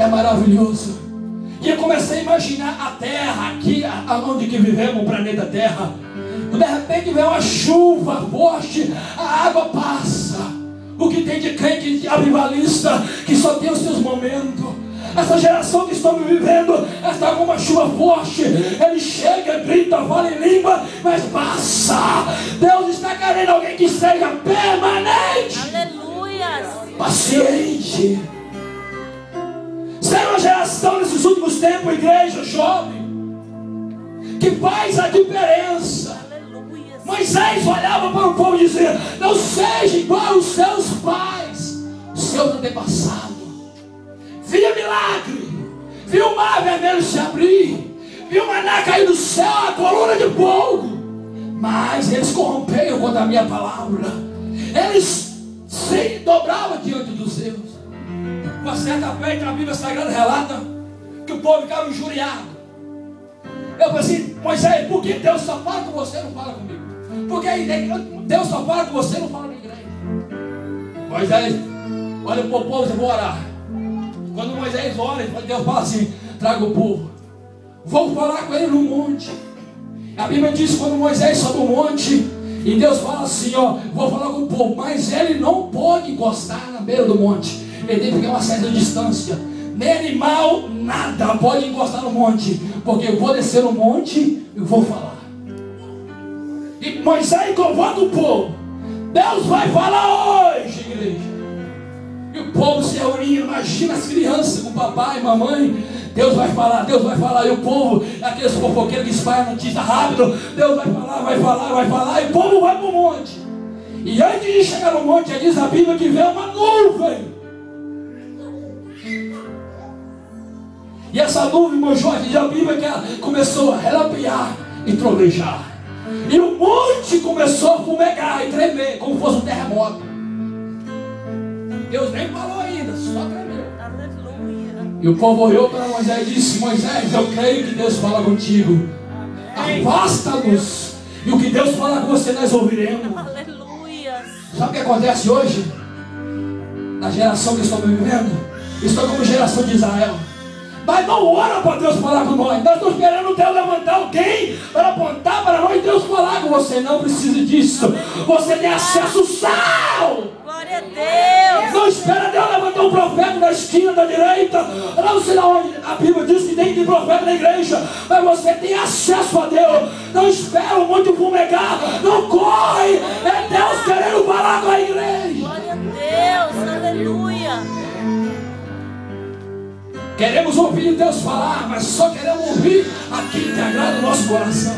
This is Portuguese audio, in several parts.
é maravilhoso. E eu comecei a imaginar a terra aqui, onde que vivemos, o planeta Terra. De repente vem uma chuva forte, a água passa. O que tem de crente avivalista que só tem os seus momentos. Essa geração que estamos vivendo está com uma chuva forte. Ele chega, grita, fala em língua, mas passa. Deus está querendo alguém que seja permanente. Aleluia. Paciente. Ser uma geração nesses últimos tempos, igreja, jovem, que faz a diferença. Aleluia. Moisés olhava para o povo e dizia: não seja igual aos seus pais, os seus antepassados. Via milagre, viu o mar vermelho se abrir, viu o maná cair do céu, a coluna de fogo, mas eles corromperam contra a minha palavra. Eles se dobravam diante dos deuses. Uma certa feita, a Bíblia Sagrada relata que o povo ficava injuriado. Eu falei assim: Moisés, por que Deus só fala com você e não fala comigo? Porque Deus só fala com você e não fala na igreja. Moisés, olha para o povo, eu vou orar. Quando Moisés ora, Deus fala assim: traga o povo, vou falar com ele no monte. A Bíblia diz: quando Moisés sobe o monte, e Deus fala assim: ó, vou falar com o povo, mas ele não pode encostar na beira do monte. Ele tem que ficar uma certa distância. Nem animal, nada pode encostar no monte, porque eu vou descer no monte e vou falar. E Moisés convoca o povo. Deus vai falar hoje, igreja. E o povo se reunindo, imagina as crianças com papai e mamãe. Deus vai falar, Deus vai falar. E o povo, aqueles fofoqueiros que espalham notícia rápido. Deus vai falar, vai falar, vai falar. E o povo vai para o monte. E antes de chegar no monte, diz a Bíblia que veio uma nuvem. E essa nuvem, meu Jorge, diz a Bíblia que ela começou a relampaguear e trovejar. E o monte começou a fumegar e tremer, como fosse um terremoto. Deus nem falou ainda, só tremeu. Aleluia. E o povo olhou para Moisés e disse: Moisés, eu creio que Deus fala contigo. Afasta-nos. E o que Deus fala com você, nós ouviremos. Aleluia. Sabe o que acontece hoje? Na geração que estamos vivendo, estou como geração de Israel. Mas não ora para Deus falar com nós. Nós estamos esperando Deus levantar alguém para apontar para nós e Deus falar com você. Não precisa disso. Você tem acesso ao céu. Glória a Deus. Não espera Deus levantar um profeta na esquina da direita. Não sei lá onde a Bíblia diz que tem profeta na igreja. Mas você tem acesso a Deus. Não espera o monte fumegar. Não corre. É Deus querendo falar com a igreja. Glória a Deus. Aleluia. Queremos ouvir Deus falar, mas só queremos ouvir aquilo que agrada o nosso coração.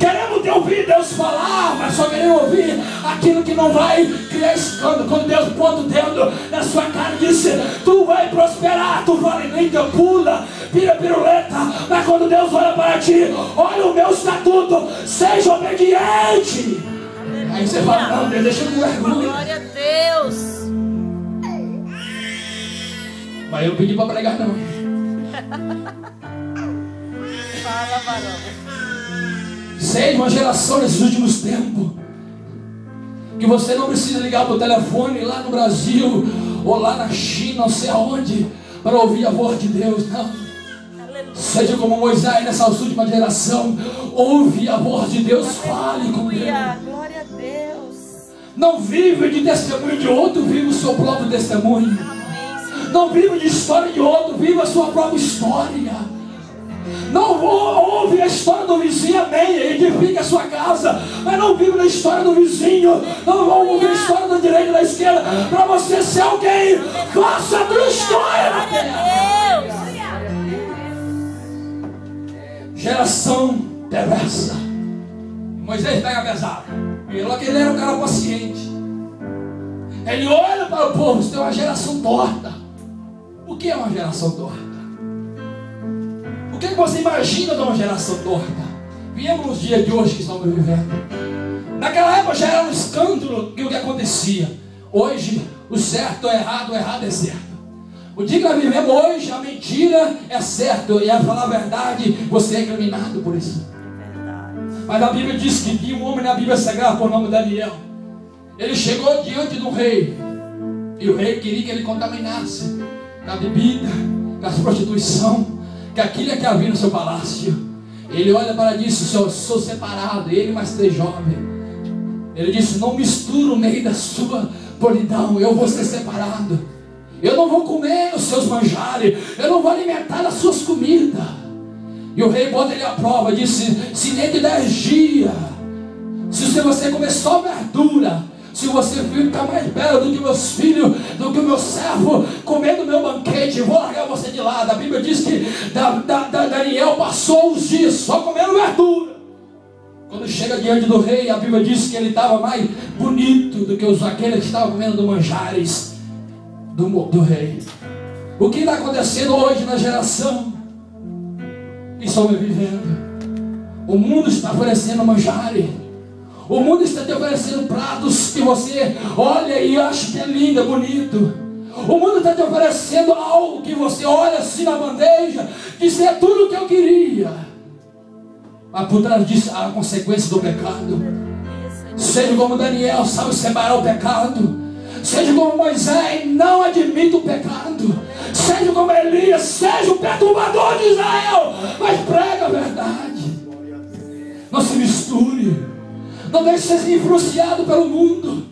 Queremos ouvir Deus falar, mas só queremos ouvir aquilo que não vai criar escândalo. Quando Deus põe o dedo na sua cara e diz: tu vai prosperar, tu fala em língua, pula, vira piruleta. Mas quando Deus olha para ti, olha o meu estatuto, seja obediente. Aleluia. Aí você fala: não, Deus, deixa eu com vergonha. Glória a Deus. Mas eu pedi para pregar não. Fala, varão. Seja uma geração nesses últimos tempos que você não precisa ligar para o telefone lá no Brasil ou lá na China, não sei aonde, para ouvir a voz de Deus. Não. Aleluia. Seja como Moisés nessa última geração, ouve a voz de Deus, fale com Deus. Glória a Deus. Não vive de testemunho de outro, vive o seu próprio testemunho. Não vive de história de outro, vive a sua própria história. Não ouve a história do vizinho, amém, edifica a sua casa, mas não vive na história do vizinho. Não vão ouvir a história da direita e da esquerda. Para você ser alguém, faça a tua história na terra. Geração perversa. Moisés pega pesado. Ele era um cara paciente. Ele olha para o povo: você tem uma geração torta. O que é uma geração torta? O que você imagina de uma geração torta? Viemos nos dias de hoje que estamos vivendo. Naquela época já era um escândalo o que acontecia. Hoje, o certo é errado, o errado é certo. O dia que nós vivemos hoje, a mentira é certo, e a falar a verdade, você é incriminado por isso. Mas a Bíblia diz que tinha um homem na Bíblia Sagrada por nome Daniel. Ele chegou diante do rei, e o rei queria que ele contaminasse. com a bebida, com a prostituição, que aquilo é que havia no seu palácio. Ele olha para isso, eu sou separado, ele mais 3 jovens. Ele disse: não mistura o meio da sua polidão, eu vou ser separado. Eu não vou comer os seus manjares, eu não vou alimentar as suas comidas. E o rei bota ele à prova, disse: se dentro de 10 dias, se você comer só verdura, se você ficar mais belo do que meus filhos, do que o meu servo, comendo o meu banquete, eu vou largar você de lado. A Bíblia diz que Daniel passou os dias só comendo verdura. Quando chega diante do rei, a Bíblia diz que ele estava mais bonito do que aqueles que estavam comendo do manjares do rei. O que está acontecendo hoje na geração que estamos vivendo? O mundo está oferecendo manjares. O mundo está te oferecendo pratos que você olha e acha que é lindo, é bonito. O mundo está te oferecendo algo que você olha assim na bandeja, diz: é tudo o que eu queria. Mas por trás disso há a consequência do pecado. Seja como Daniel, sabe separar o pecado. Seja como Moisés, não admite o pecado. Seja como Elias, seja o perturbador de Israel, mas prega a verdade. Não se misture. Não deixe ser influenciado pelo mundo.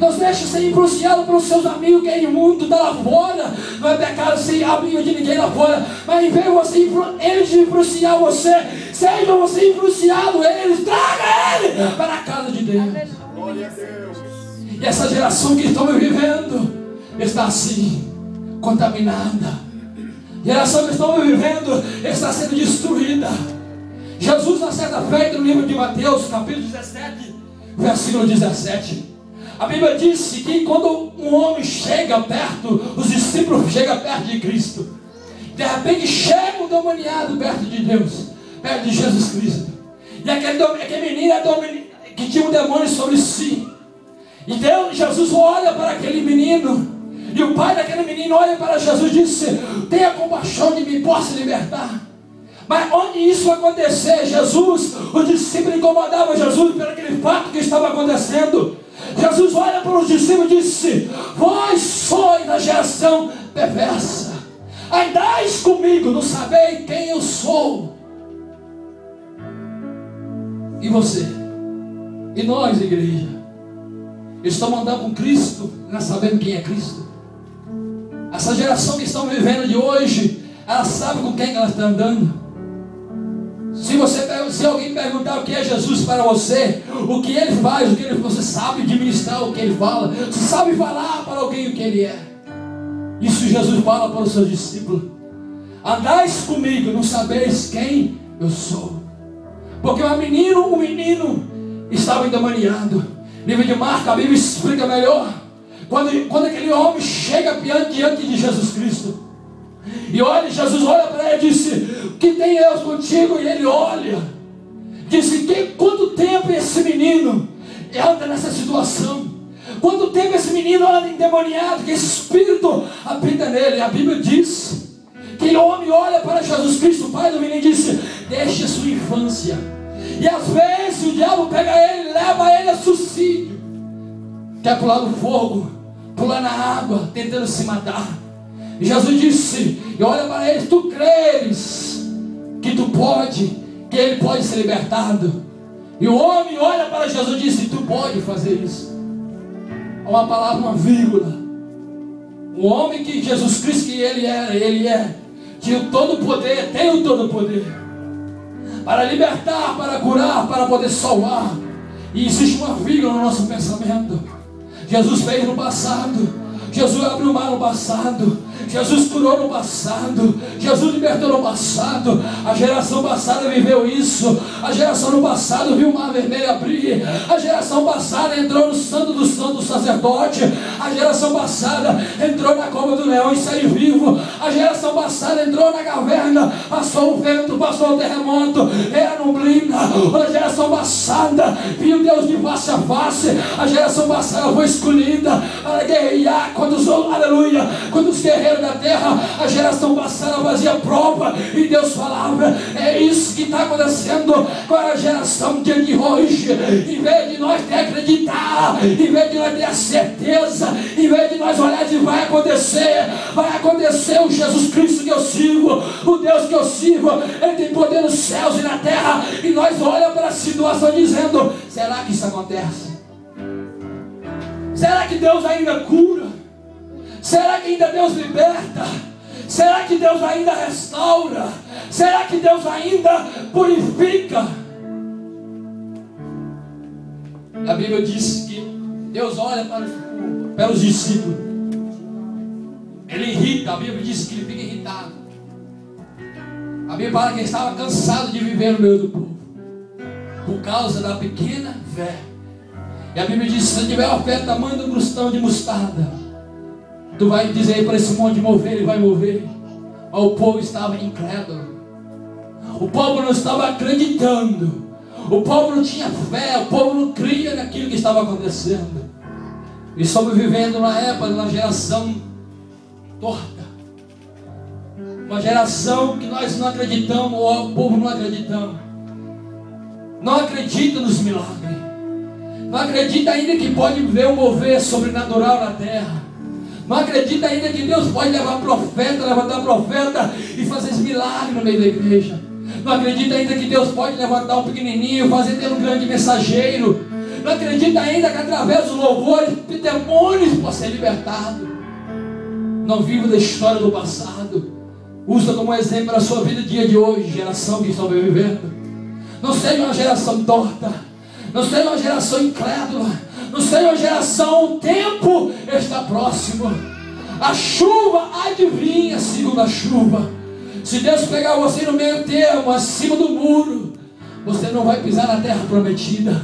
Não deixe ser influenciado pelos seus amigos que é imundo, está lá fora. Não é pecado ser amigo de ninguém lá fora. Mas em vez de você eles influenciar você, seja você influenciado eles, traga ele para a casa de Deus. Glória a Deus. E essa geração que estamos vivendo está assim, contaminada. A geração que estamos vivendo está sendo destruída. Jesus, na certa feita, no livro de Mateus, capítulo 17, versículo 17, a Bíblia disse que quando um homem chega perto, os discípulos chegam perto de Cristo, de repente chega um demoniado perto de Deus, perto de Jesus Cristo. E aquele menino que tinha um demônio sobre si. E Jesus olha para aquele menino, e o pai daquele menino olha para Jesus e disse: tenha compaixão de mim, possa libertar. Mas onde isso acontecer, Jesus, os discípulos incomodavam Jesus pelo aquele fato que estava acontecendo. Jesus olha para os discípulos e disse: vós sois da geração perversa, andais comigo, não sabeis quem eu sou. E você? E nós, igreja? Estamos andando com Cristo, não sabemos quem é Cristo? Essa geração que estamos vivendo de hoje, ela sabe com quem ela está andando? Se alguém perguntar o que é Jesus para você, o que ele faz, você sabe administrar o que ele fala, você sabe falar para alguém o que ele é. Isso Jesus fala para os seus discípulos: andais comigo, não sabeis quem eu sou. Porque o menino estava endemoniado. Livro de Marcos, a Bíblia explica melhor. Quando aquele homem chega diante de Jesus Cristo, e olha, Jesus olha para ele e disse: que tem Deus contigo? E ele olha, disse: quanto tempo esse menino anda nessa situação? Quanto tempo esse menino anda endemoniado, que esse espírito habita nele? A Bíblia diz que o homem olha para Jesus Cristo, o pai do menino, e disse: deixe a sua infância. E às vezes o diabo pega ele e leva ele a suicídio. Quer pular no fogo, pular na água, tentando se matar. E Jesus disse, e olha para ele: tu creres que tu pode, que ele pode ser libertado? E o homem olha para Jesus e disse: tu pode fazer isso. Uma palavra, uma vírgula. O homem que Jesus Cristo que ele é, tinha todo o poder, tem o todo o poder para libertar, para curar, para poder salvar. E existe uma vírgula no nosso pensamento. Jesus fez no passado, Jesus abriu o mar no passado, Jesus curou no passado, Jesus libertou no passado. A geração passada viveu isso. A geração no passado viu o mar vermelho abrir. A geração passada entrou no santo do santo sacerdote. A geração passada entrou na cova do leão e saiu vivo. A geração passada passada entrou na caverna, passou o vento, passou o terremoto, era nublina. A geração passada viu Deus de face a face. A geração passada foi escolhida para guerrear quando os guerreiros da terra. A geração passada fazia prova e Deus falava. É isso que está acontecendo com a geração de hoje. Em vez de nós ter acreditar, em vez de nós ter a certeza, em vez de nós olhar e vai acontecer. O Jesus Cristo que eu sirvo, o Deus que eu sirvo, Ele tem poder nos céus e na terra. E nós olhamos para a situação dizendo: será que isso acontece? Será que Deus ainda cura? Será que ainda Deus liberta? Será que Deus ainda restaura? Será que Deus ainda purifica? A Bíblia diz que Deus olha para os discípulos. Ele irrita. A Bíblia diz que ele fica irritado. A Bíblia fala que ele estava cansado de viver no meio do povo por causa da pequena fé. E a Bíblia diz: se tiver uma fé do tamanho de um grustão de mostarda, tu vai dizer para esse monte mover, ele vai mover. Mas o povo estava incrédulo. O povo não estava acreditando. O povo não tinha fé. O povo não cria naquilo que estava acontecendo. E estamos vivendo na época, numa geração torta. Uma geração que nós não acreditamos, ou o povo não acreditamos. Não acredita nos milagres. Não acredita ainda que pode ver um mover sobrenatural na terra. Não acredita ainda que Deus pode levantar profeta e fazer esse milagre no meio da igreja. Não acredita ainda que Deus pode levantar um pequenininho e fazer ter um grande mensageiro. Não acredita ainda que através dos louvores demônios possam ser libertados. Não viva da história do passado. Usa como exemplo a sua vida dia de hoje, geração que estão vivendo. Não seja uma geração torta. Não seja uma geração incrédula. Não seja uma geração, o tempo está próximo. A chuva adivinha segundo a chuva. Se Deus pegar você no meio termo, acima do muro, você não vai pisar na terra prometida.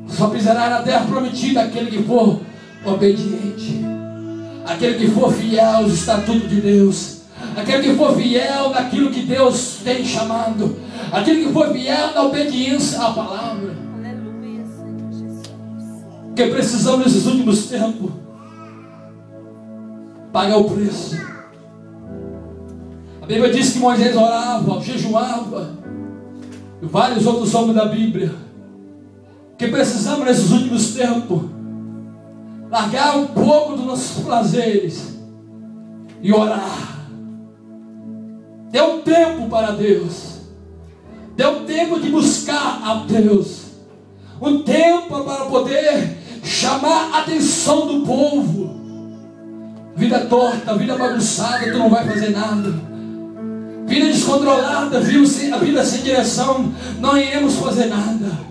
Só pisará na terra prometida aquele que for obediente, aquele que for fiel aos estatutos de Deus, aquele que for fiel naquilo que Deus tem chamado, aquele que for fiel na obediência à palavra. Aleluia, Senhor Jesus. Que precisamos nesses últimos tempos pagar o preço. A Bíblia diz que Moisés orava, jejuava, e vários outros homens da Bíblia. Que precisamos nesses últimos tempos largar um pouco dos nossos prazeres e orar. Dê um tempo para Deus. Dê um tempo de buscar a Deus. Um tempo para poder chamar a atenção do povo. Vida torta, vida bagunçada, tu não vai fazer nada. Vida descontrolada, a vida sem direção, não iremos fazer nada.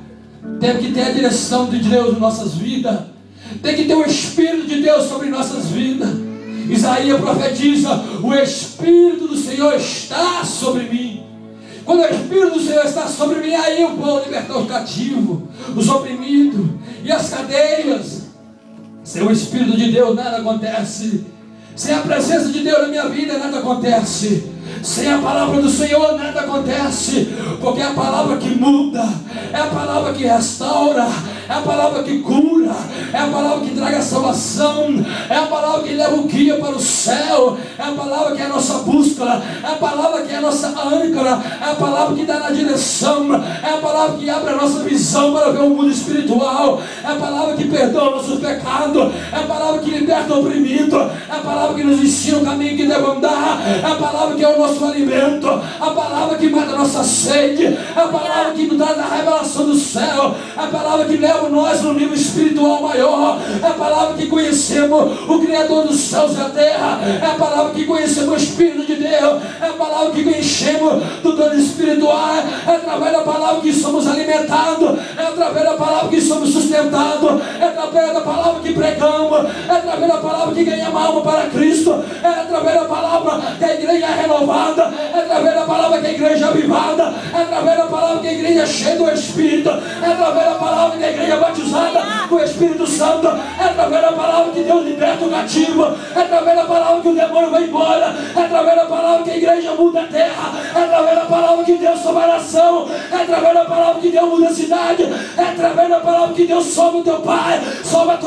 Temos que ter a direção de Deus em nossas vidas. Tem que ter o Espírito de Deus sobre nossas vidas. Isaías profetiza: o Espírito do Senhor está sobre mim. Quando o Espírito do Senhor está sobre mim, aí eu vou libertar os cativos, os oprimidos e as cadeias. Sem o Espírito de Deus nada acontece. Sem a presença de Deus na minha vida nada acontece. Sem a palavra do Senhor nada acontece. Porque é a palavra que muda, é a palavra que restaura, é a palavra que cura, é a palavra que traga salvação, é a palavra que leva o guia para o céu, é a palavra que é a nossa bússola, é a palavra que é a nossa âncora, é a palavra que dá na direção, é a palavra que abre a nossa visão para ver o mundo espiritual, é a palavra que perdoa nossos pecados, é a palavra que liberta o oprimido, é a palavra que nos ensina o caminho que deve andar, é a palavra que é o nosso alimento, a palavra que mata a nossa sede, é a palavra que nos dá a revelação do céu, é a palavra que leva nós no nível espiritual maior, é a palavra que conhecemos o Criador dos céus e da terra, é a palavra que conhecemos o Espírito de Deus, é a palavra que conhecemos do dom espiritual, é através da palavra que somos alimentados, é através da palavra que somos sustentados, é através da palavra que pregamos, é através da palavra que ganhamos alma para Cristo, é através da palavra palavra que a igreja é renovada, é através da palavra que a igreja é avivada, é através da palavra que a igreja é cheia do Espírito, é através da palavra que a igreja é batizada com o Espírito Santo, é através da palavra que Deus liberta o cativo, é através da palavra que o demônio vai embora, é através da palavra que a igreja muda a terra, é através da palavra que Deus salva a nação, é através da palavra que Deus muda a cidade, é através da palavra que Deus salva o teu pai, salva a tua